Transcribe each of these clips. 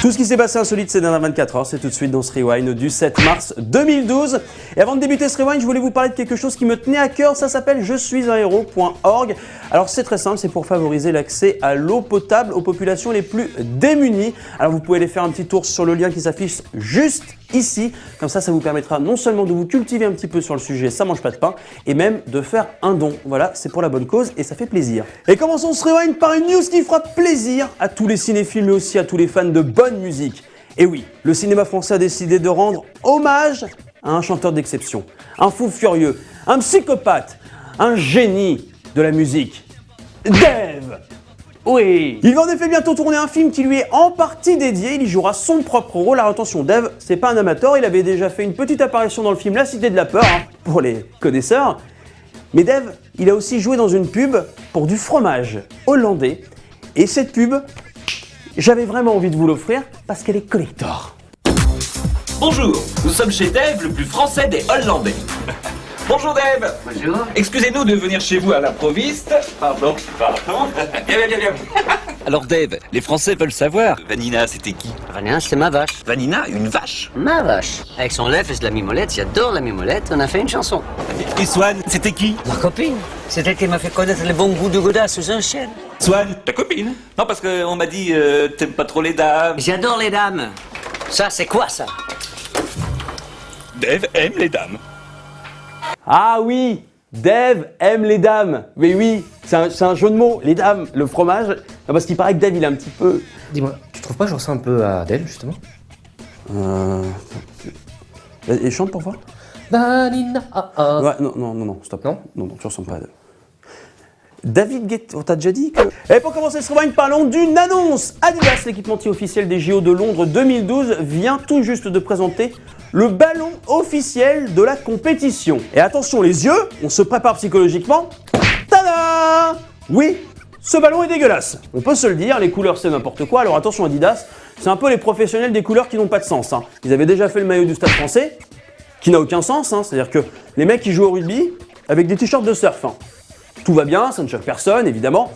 Tout ce qui s'est passé insolite ces dernières 24 heures, c'est tout de suite dans ce Rewind du 7 mars 2012. Et avant de débuter ce Rewind, je voulais vous parler de quelque chose qui me tenait à cœur, ça s'appelle je suis un héros.org. Alors c'est très simple, c'est pour favoriser l'accès à l'eau potable aux populations les plus démunies. Alors vous pouvez aller faire un petit tour sur le lien qui s'affiche juste ici, comme ça vous permettra non seulement de vous cultiver un petit peu sur le sujet, ça mange pas de pain, et même de faire un don. Voilà, c'est pour la bonne cause et ça fait plaisir. Et commençons ce Rewind par une news qui fera plaisir à tous les cinéphiles mais aussi à tous les fans de bonne musique. Et oui, le cinéma français a décidé de rendre hommage à un chanteur d'exception, un fou furieux, un psychopathe, un génie de la musique, Dave. Oui. Il va en effet bientôt tourner un film qui lui est en partie dédié, il y jouera son propre rôle. Alors attention, Dave, c'est pas un amateur, il avait déjà fait une petite apparition dans le film La Cité de la Peur, pour les connaisseurs. Mais Dave, il a aussi joué dans une pub pour du fromage hollandais. Et cette pub, j'avais vraiment envie de vous l'offrir parce qu'elle est collector. Bonjour, nous sommes chez Dave, le plus français des Hollandais. Bonjour Dave. Bonjour. Excusez-nous de venir chez vous à l'improviste. Pardon. Viens. Alors Dave, les Français veulent savoir, Vanina c'était qui? Vanina, c'est ma vache. Vanina, une vache. Ma vache. Avec son lait et de la mimolette, j'adore la mimolette, on a fait une chanson. Et Swan, c'était qui? Ma copine. C'est elle qui m'a fait connaître les bons goûts de Godard sous un chêne. Swan, ta copine? Non, parce qu'on m'a dit, t'aimes pas trop les dames. J'adore les dames. Ça, c'est quoi ça? Dave aime les dames. Ah oui, Dave aime les dames. Mais oui, c'est un jeu de mots, les dames, le fromage. Non, parce qu'il paraît que Dave il est un petit peu... Dis-moi, tu trouves pas que je ressemble un peu à Adèle justement? Et chante pour voir. Vanina, Ouais, non, stop. Non, tu ressembles pas à Dave. David Guetta, on t'a déjà dit que... Et pour commencer ce rewind, parlons d'une annonce. Adidas, l'équipementier officiel des JO de Londres 2012, vient tout juste de présenter le ballon officiel de la compétition. Et attention les yeux, on se prépare psychologiquement. Tada! Oui, ce ballon est dégueulasse. On peut se le dire, les couleurs c'est n'importe quoi. Alors attention Adidas, c'est un peu les professionnels des couleurs qui n'ont pas de sens. Ils avaient déjà fait le maillot du Stade Français, qui n'a aucun sens. C'est-à-dire que les mecs qui jouent au rugby avec des t-shirts de surf. Tout va bien, ça ne choque personne évidemment.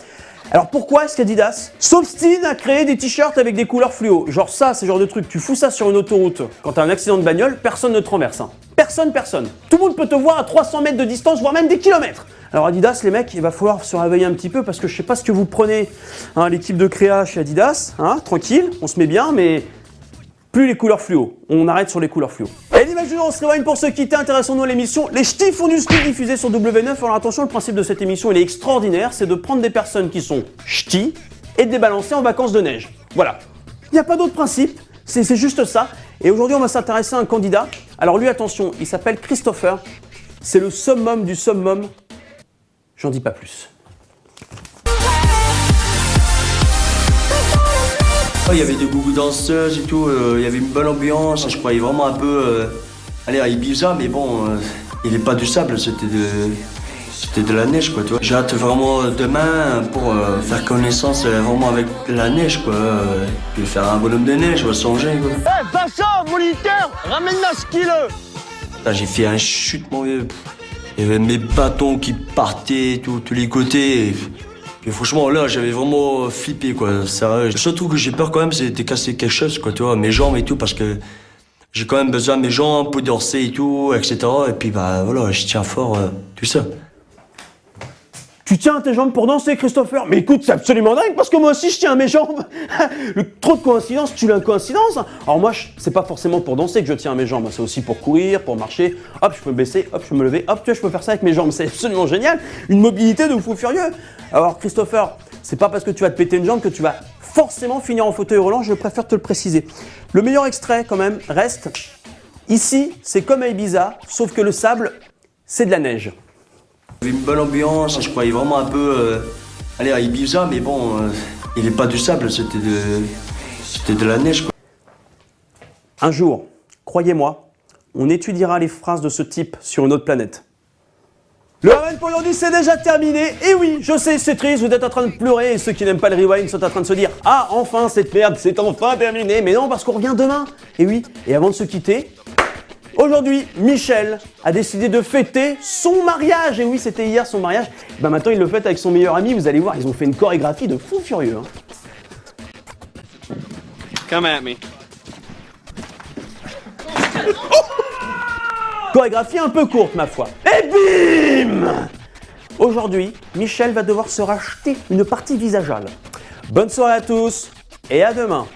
Alors pourquoi est-ce qu'Adidas s'obstine à créer des t-shirts avec des couleurs fluo? Genre ça, c'est le genre de truc, tu fous ça sur une autoroute, quand t'as un accident de bagnole, personne ne te renverse. Personne. Tout le monde peut te voir à 300 mètres de distance, voire même des kilomètres. Alors Adidas, les mecs, il va falloir se réveiller un petit peu parce que je sais pas ce que vous prenez, l'équipe de créa chez Adidas, tranquille, on se met bien, mais plus les couleurs fluo. On arrête sur les couleurs fluo. Et l'image du jour, on se rewind pour se quitter. Intéressons-nous à l'émission Les Ch'tis font du ski diffusée sur W9. Alors attention, le principe de cette émission, il est extraordinaire. C'est de prendre des personnes qui sont ch'tis et de les balancer en vacances de neige. Voilà. Il n'y a pas d'autre principe. C'est juste ça. Et aujourd'hui, on va s'intéresser à un candidat. Alors lui, attention, il s'appelle Christopher. C'est le summum du summum. J'en dis pas plus. Il y avait des gougou danseuses et tout, il y avait une bonne ambiance, je croyais vraiment un peu aller à Ibiza, mais bon, il n'est pas du sable, c'était de la neige quoi, tu vois. J'ai hâte vraiment demain pour faire connaissance vraiment avec la neige quoi, je vais faire un bonhomme de neige, je vais songer quoi. Hey, Vincent, moniteur, ramène-la skill. J'ai fait un chute, mon vieux. Il y avait mes bâtons qui partaient tous les côtés. Et franchement, là, j'avais vraiment flippé, quoi. Sérieux. Le seul truc que j'ai peur, quand même, c'est de casser quelque chose, quoi, tu vois, mes jambes et tout, parce que j'ai quand même besoin de mes jambes, pour danser et tout, etc. Et puis, bah, voilà, je tiens fort, tout ça. Tu tiens à tes jambes pour danser, Christopher? Mais écoute, c'est absolument dingue parce que moi aussi je tiens à mes jambes. Trop de coïncidences, tu l'as une coïncidence. Alors moi, c'est pas forcément pour danser que je tiens à mes jambes, c'est aussi pour courir, pour marcher. Hop, je peux me baisser, hop, je peux me lever, hop, tu vois, je peux faire ça avec mes jambes. C'est absolument génial. Une mobilité de fou furieux. Alors Christopher, c'est pas parce que tu vas te péter une jambe que tu vas forcément finir en fauteuil roulant, je préfère te le préciser. Le meilleur extrait quand même reste ici, c'est comme à Ibiza, sauf que le sable, c'est de la neige. Il y avait une bonne ambiance, je croyais vraiment un peu aller à Ibiza, mais bon, il n'est pas du sable, c'était de la neige quoi. Un jour, croyez-moi, on étudiera les phrases de ce type sur une autre planète. Le Rewind pour aujourd'hui c'est déjà terminé, et oui, je sais, c'est triste, vous êtes en train de pleurer, et ceux qui n'aiment pas le Rewind sont en train de se dire « Ah, enfin cette merde, c'est enfin terminé !» Mais non, parce qu'on revient demain. Et oui, et avant de se quitter, aujourd'hui, Michel a décidé de fêter son mariage. Et oui, c'était hier son mariage. Ben maintenant, il le fête avec son meilleur ami. Vous allez voir, ils ont fait une chorégraphie de fou furieux. Come at me. Chorégraphie un peu courte, ma foi. Et bim! Aujourd'hui, Michel va devoir se racheter une partie visageale. Bonne soirée à tous et à demain.